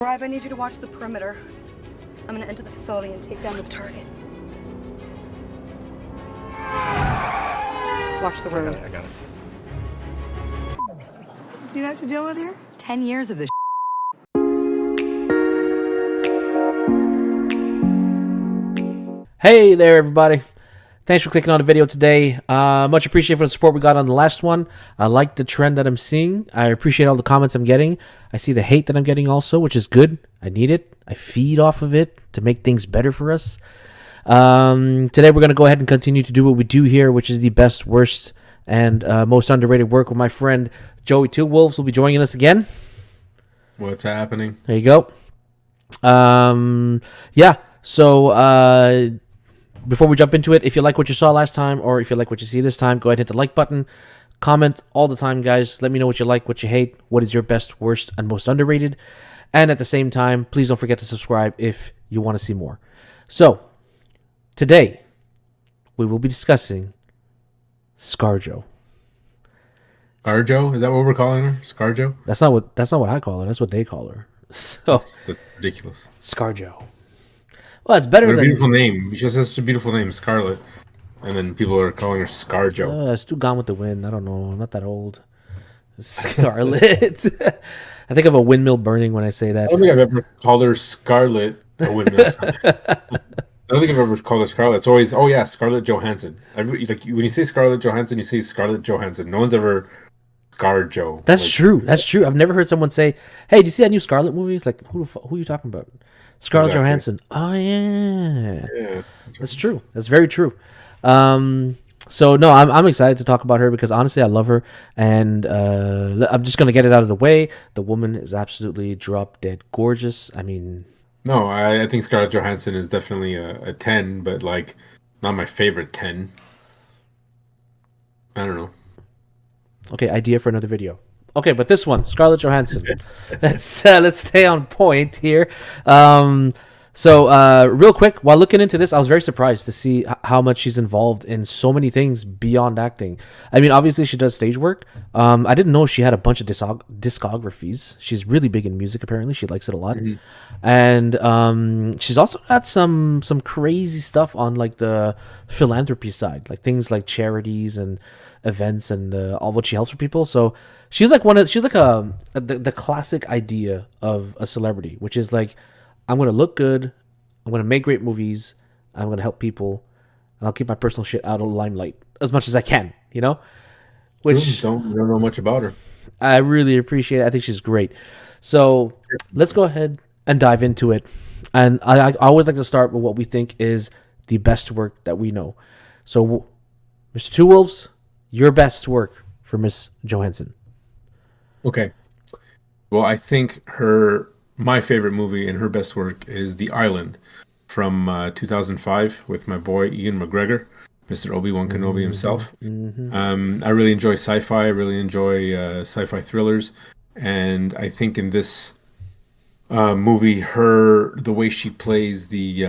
Arrive, I need you to watch the perimeter. I'm gonna enter the facility and take down the target. Watch the road. I got it. See what I have to deal with here? 10 years of this. Hey there, everybody. Thanks for clicking on the video today. Much appreciated for the support we got on the last one. I like the trend that I'm seeing. I appreciate all the comments I'm getting. I see the hate that I'm getting also, which is good. I need it. I feed off of it to make things better for us. Today we're going to go ahead and continue to do what we do here, which is the best, worst, and most underrated work with my friend JoeyTwoWolves will be joining us again. What's happening? There you go. Yeah. So, before we jump into it, if you like what you saw last time or if you like what you see this time, go ahead and hit the like button. Comment all the time, guys. Let me know what you like, what you hate, what is your best, worst, and most underrated. And at the same time, please don't forget to subscribe if you want to see more. So, today, we will be discussing Scarjo. Scarjo? Is that what we're calling her? Scarjo? That's not what I call her. That's what they call her. So, That's ridiculous. Scarjo. Well, it's better What a than... beautiful name. She has such a beautiful name, Scarlett. And then people are calling her Scarjo. It's too Gone with the Wind. I don't know. I'm not that old. Scarlet. I think of a windmill burning when I say that. I don't think I've ever called her Scarlett. A windmill. I don't think I've ever called her Scarlett. It's always, oh yeah, Scarlett Johansson. Like when you say Scarlett Johansson, you say Scarlett Johansson. No one's ever Scarjo. That's like, true. That's true. I've never heard someone say, "Hey, did you see that new Scarlet movie?" It's like, who are you talking about? Scarlett Johansson. Oh yeah. Yeah, that's true. That's very true. So no, I'm excited to talk about her because honestly, I love her, and I'm just gonna get it out of the way. The woman is absolutely drop dead gorgeous. I mean, no, I think Scarlett Johansson is definitely a 10, but like not my favorite 10. I don't know. Okay, idea for another video. Okay, but this one, Scarlett Johansson. let's stay on point here. So real quick, while looking into this, I was very surprised to see how much she's involved in so many things beyond acting. I mean, obviously she does stage work. I didn't know she had a bunch of discographies. She's really big in music. Apparently, she likes it a lot, and she's also got some crazy stuff on like the philanthropy side, like things like charities and events and all what she helps for people. So she's like the classic idea of a celebrity, which is like, I'm going to look good, I'm going to make great movies, I'm going to help people, and I'll keep my personal shit out of the limelight as much as I can, you know? Which don't know much about her. I really appreciate it. I think she's great. So let's go ahead and dive into it. And I always like to start with what we think is the best work that we know. So, Mr. Two Wolves, your best work for Miss Johansson. Okay. Well, I think my favorite movie and her best work is The Island from 2005 with my boy Ian McGregor, Mr. Obi-Wan Kenobi himself. I really enjoy sci-fi. I really enjoy sci-fi thrillers. And I think in this movie, the way she plays the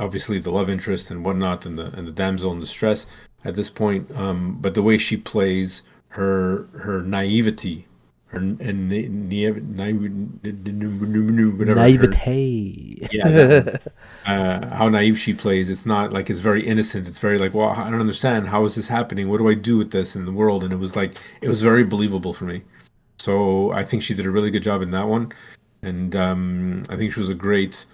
obviously the love interest and whatnot and the damsel in distress at this point, but the way she plays her naivety, Naivete. How naive she plays. It's not like it's very innocent. It's very like, well, I don't understand. How is this happening? What do I do with this in the world? And it was very believable for me. So I think she did a really good job in that one. And I think she was a great,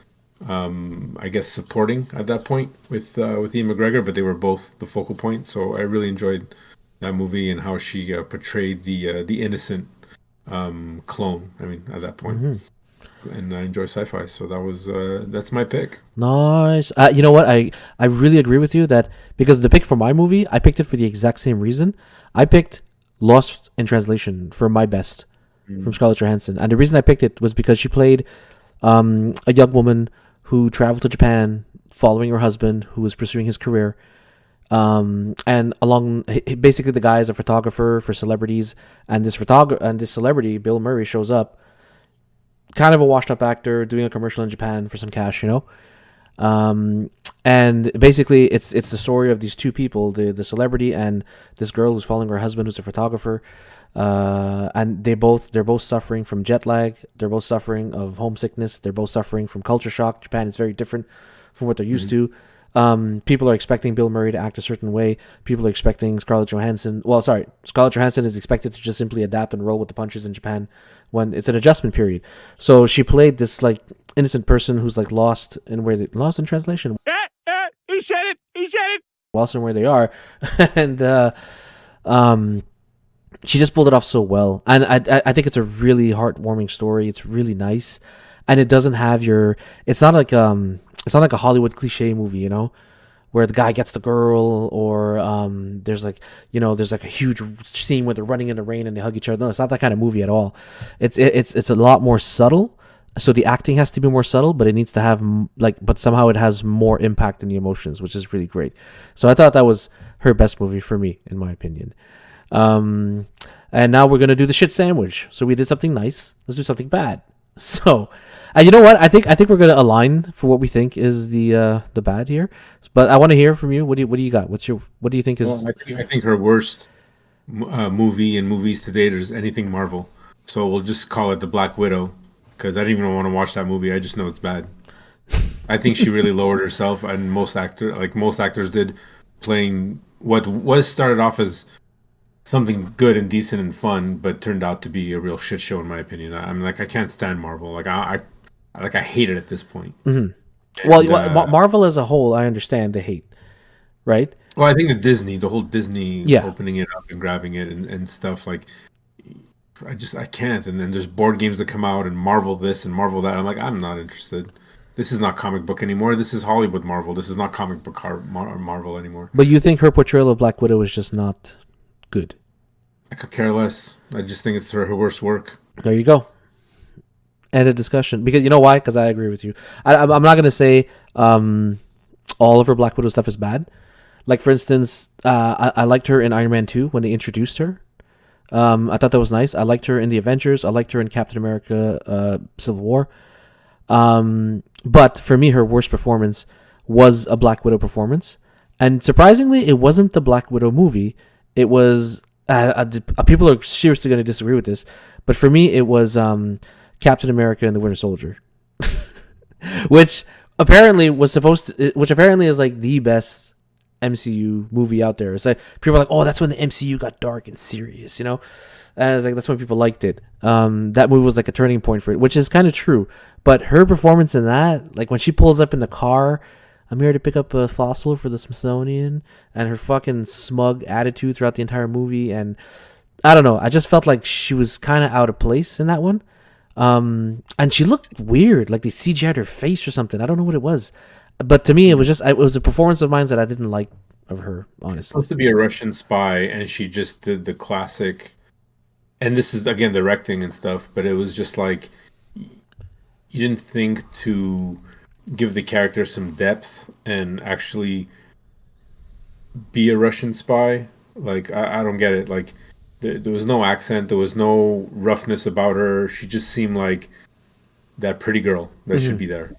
I guess, supporting at that point with Ian McGregor, but they were both the focal point. So I really enjoyed that movie and how she portrayed the innocent clone. I mean, at that point. And I enjoy sci-fi, so that's my pick. Nice. You know what? I really agree with you that because the pick for my movie, I picked it for the exact same reason. I picked Lost in Translation for my best from Scarlett Johansson, and the reason I picked it was because she played a young woman who traveled to Japan following her husband who was pursuing his career. And basically the guy is a photographer for celebrities, and this celebrity, Bill Murray, shows up, kind of a washed up actor doing a commercial in Japan for some cash, you know? And basically it's the story of these two people, the celebrity and this girl who's following her husband, who's a photographer. And they're both suffering from jet lag. They're both suffering of homesickness. They're both suffering from culture shock. Japan is very different from what they're used to. People are expecting Bill Murray to act a certain way. People are expecting Scarlett Johansson. Well, sorry, Scarlett Johansson is expected to just simply adapt and roll with the punches in Japan when it's an adjustment period. So she played this like innocent person who's like lost in lost in translation. He said it. He said it. Lost in where they are, and she just pulled it off so well. And I think it's a really heartwarming story. It's really nice, and it doesn't have your. It's not like a Hollywood cliche movie, you know, where the guy gets the girl, or there's like a huge scene where they're running in the rain and they hug each other. No, it's not that kind of movie at all. It's a lot more subtle. So the acting has to be more subtle, but it needs to have but somehow it has more impact in the emotions, which is really great. So I thought that was her best movie for me, in my opinion. And now we're gonna do the shit sandwich. So we did something nice. Let's do something bad. So, and you know what? I think we're gonna align for what we think is the bad here. But I want to hear from you. What do you got? What do you think is? Well, I think her worst movie in movies to date is anything Marvel. So we'll just call it the Black Widow, because I didn't even want to watch that movie. I just know it's bad. I think she really lowered herself, and most actors did, playing what was started off as something good and decent and fun, but turned out to be a real shit show, in my opinion. I'm like, I can't stand Marvel. I hate it at this point. Mm-hmm. Well, Marvel as a whole, I understand the hate, right? Well, I think the whole Disney opening it up and grabbing it and stuff, like, I can't. And then there's board games that come out and Marvel this and Marvel that. I'm like, I'm not interested. This is not comic book anymore. This is Hollywood Marvel. This is not comic book Marvel anymore. But you think her portrayal of Black Widow is just not good? I could care less. I just think it's her worst work. There you go. End of discussion. Because you know why? Because I agree with you. I'm not going to say all of her Black Widow stuff is bad. Like, for instance, I liked her in Iron Man 2 when they introduced her. I thought that was nice. I liked her in the Avengers. I liked her in Captain America Civil War. But for me, her worst performance was a Black Widow performance. And surprisingly, it wasn't the Black Widow movie. It was... people are seriously going to disagree with this. But for me, it was Captain America and the Winter Soldier. Which apparently is like the best MCU movie out there. It's like people are like, oh, that's when the MCU got dark and serious, you know. And it's like that's when people liked it. That movie was like a turning point for it, which is kind of true. But her performance in that, like when she pulls up in the car, I'm here to pick up a fossil for the Smithsonian, and her fucking smug attitude throughout the entire movie, and I don't know, I just felt like she was kind of out of place in that one. And she looked weird, like they CGI'd her face or something. I don't know what it was. But to me, it was a performance of mine that I didn't like of her, honestly. It's supposed to be a Russian spy, and she just did the classic. And this is, again, directing and stuff, but it was just like, you didn't think to give the character some depth and actually be a Russian spy. Like, I don't get it. Like, there was no accent, there was no roughness about her. She just seemed like that pretty girl that should be there.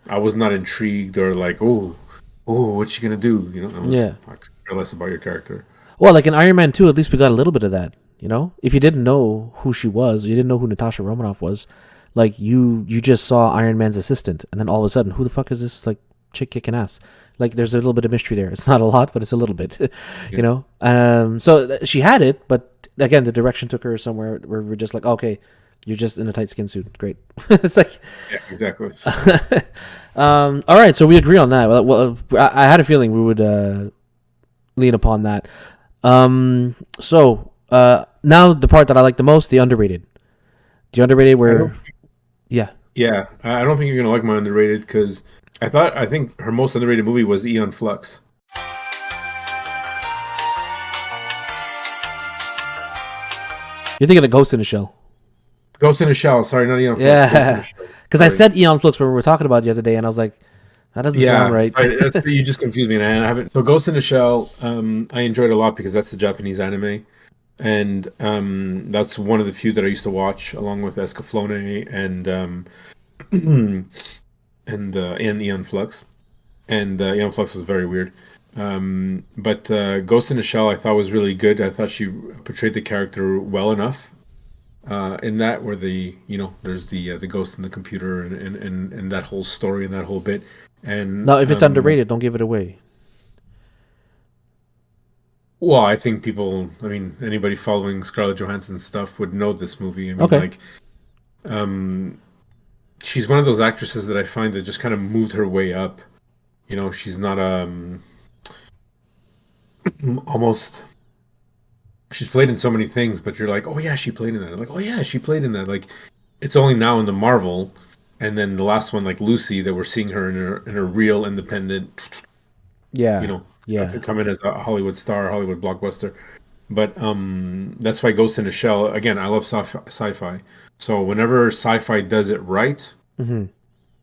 I was not intrigued or like, oh, what's she gonna do? You know, I could care less about your character. Well, like in Iron Man 2, at least we got a little bit of that, you know? If you didn't know who she was, you didn't know who Natasha Romanoff was, like, you just saw Iron Man's assistant, and then all of a sudden, who the fuck is this, like, chick kicking ass? Like, there's a little bit of mystery there. It's not a lot, but it's a little bit, you know? So she had it, but, again, the direction took her somewhere where we're just like, okay, you're just in a tight skin suit. Great. It's like... Yeah, exactly. All right, so we agree on that. Well, I had a feeling we would lean upon that. So now the part that I like the most, the underrated. The underrated where... Yeah, I don't think you're gonna like my underrated because I think her most underrated movie was Aeon Flux. You're thinking of Ghost in the Shell. Ghost in the Shell. Sorry, not Aeon Flux. Yeah, because I said Aeon Flux when we were talking about it the other day, and I was like, that doesn't sound right. Sorry, you just confused me, man. I haven't. So Ghost in the Shell, I enjoyed a lot because that's the Japanese anime, and that's one of the few that I used to watch along with Escaflowne and and Eon Flux, and Eon Flux was very weird. But Ghost in the Shell I thought was really good. I thought she portrayed the character well enough. In that, where there's the ghost in the computer and that whole story and that whole bit. And Now, if it's underrated, don't give it away. well, I think people, I mean, anybody following Scarlett Johansson stuff would know this movie. I mean, Okay. like, she's one of those actresses that I find that just kind of moved her way up. You know, she's not almost. She's played in so many things, but you're like, oh yeah, she played in that. I'm like, oh yeah, she played in that. Like, it's only now in the Marvel, and then the last one, like Lucy, that we're seeing her in her real independent, Yeah. you know, Yeah. to come in as a Hollywood star, Hollywood blockbuster. But that's why Ghost in the Shell. Again, I love sci-fi. So whenever sci-fi does it right, Mm-hmm. I'm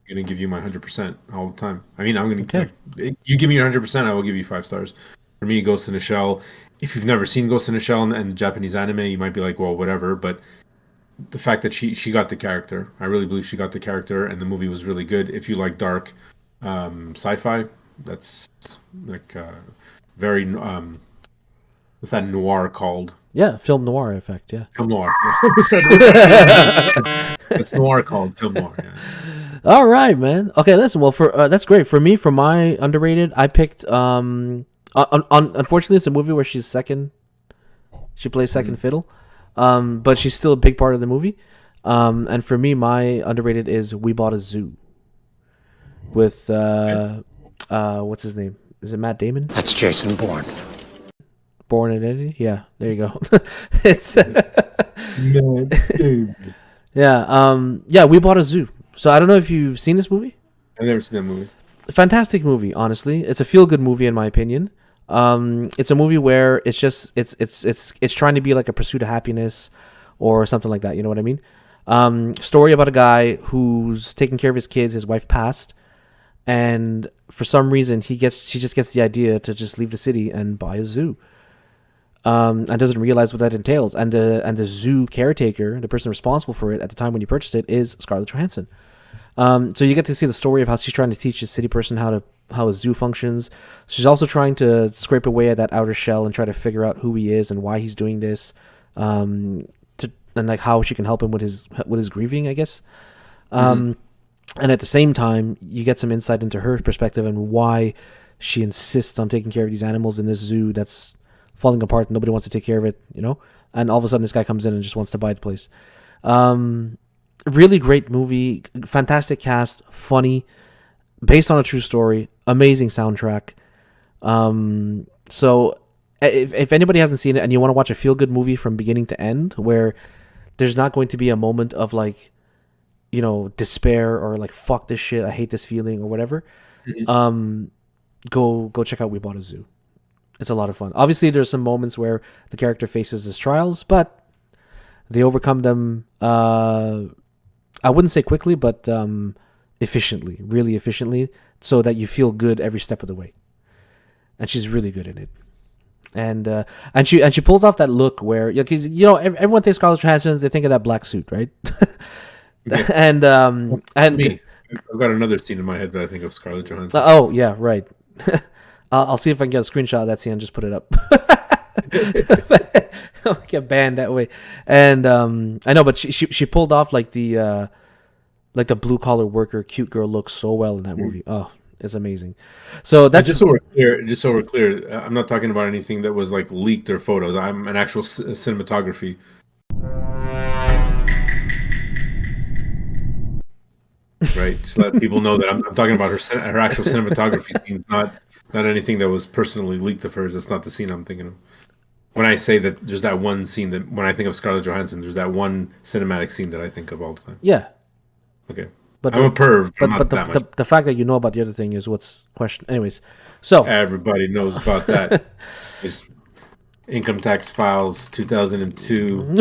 gonna give you my 100% all the time. I mean, I'm gonna Okay. like, you give me your 100%, I will give you 5 stars. For me, Ghost in the Shell. If you've never seen Ghost in the Shell and Japanese anime, you might be like, well, whatever. But the fact that she got the character, I really believe she got the character, and the movie was really good. If you like dark sci-fi, that's like very what's that noir called? Yeah, film noir effect. Yeah. Film noir. What's that? That's noir called film noir. Yeah. All right, man. Okay, listen. Well, for that's great. For me, for my underrated, I picked. Unfortunately, it's a movie where she's second. She plays second fiddle, but she's still a big part of the movie. And for me, my underrated is We Bought a Zoo. With what's his name? Is it Matt Damon? That's Jason Bourne. Born Identity. Yeah, there you go. It's yeah. We Bought a Zoo. So I don't know if you've seen this movie. I've never seen that movie. Fantastic movie, honestly. It's a feel good movie in my opinion. It's a movie where it's just it's trying to be like a pursuit of happiness or something like that. You know what I mean? Story about a guy who's taking care of his kids. His wife passed, and for some reason she just gets the idea to just leave the city and buy a zoo. And doesn't realize what that entails. And the zoo caretaker, the person responsible for it at the time when you purchased it, is Scarlett Johansson. So you get to see the story of how she's trying to teach a city person how a zoo functions. She's also trying to scrape away at that outer shell and try to figure out who he is and why he's doing this, and like how she can help him with his grieving, I guess. And at the same time, you get some insight into her perspective and why she insists on taking care of these animals in this zoo that's falling apart and nobody wants to take care of it, you know? And all of a sudden this guy comes in and just wants to buy the place. Really great movie, fantastic cast, funny, based on a true story, amazing soundtrack. So if anybody hasn't seen it and you want to watch a feel-good movie from beginning to end where there's not going to be a moment of like, you know, despair or like fuck this shit, I hate this feeling or whatever, go check out We Bought a Zoo. It's a lot of fun. Obviously, there's some moments where the character faces his trials, but they overcome them. I wouldn't say quickly, but efficiently, really efficiently, so that you feel good every step of the way. And she's really good in it. And she pulls off that look where, because you know everyone thinks Scarlett Johansson, they think of that black suit, right? and Me, I've got another scene in my head that I think of Scarlett Johansson. oh yeah, right. I'll see if I can get a screenshot of that scene and just put it up. I'll get banned that way. And I know, but she pulled off like the blue collar worker cute girl look so well in that movie. Oh, it's amazing. So that's just so we're clear. I'm not talking about anything that was like leaked or photos. I'm an actual cinematography. Right, just let people know that I'm talking about her actual cinematography scenes, not anything that was personally leaked of hers. That's not the scene I'm thinking of. When I say that there's that one scene that when I think of Scarlett Johansson, there's that one cinematic scene that I think of all the time. Yeah. Okay. But I'm a perv, but, but the fact that you know about the other thing is what's question. Anyways, so everybody knows about that. Just income tax files 2002.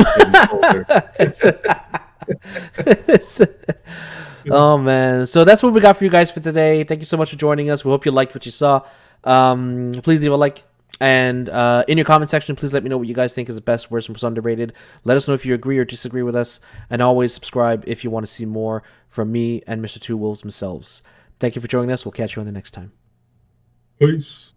Oh man, so that's what we got for you guys for today. Thank you so much for joining us. We hope you liked what you saw. Please leave a like, And in your comment section, please let me know what you guys think is the best, worst, and most underrated. Let us know if you agree or disagree with us. And always subscribe if you want to see more from me and Mr. Two Wolves themselves. Thank you for joining us. We'll catch you on the next time. Peace.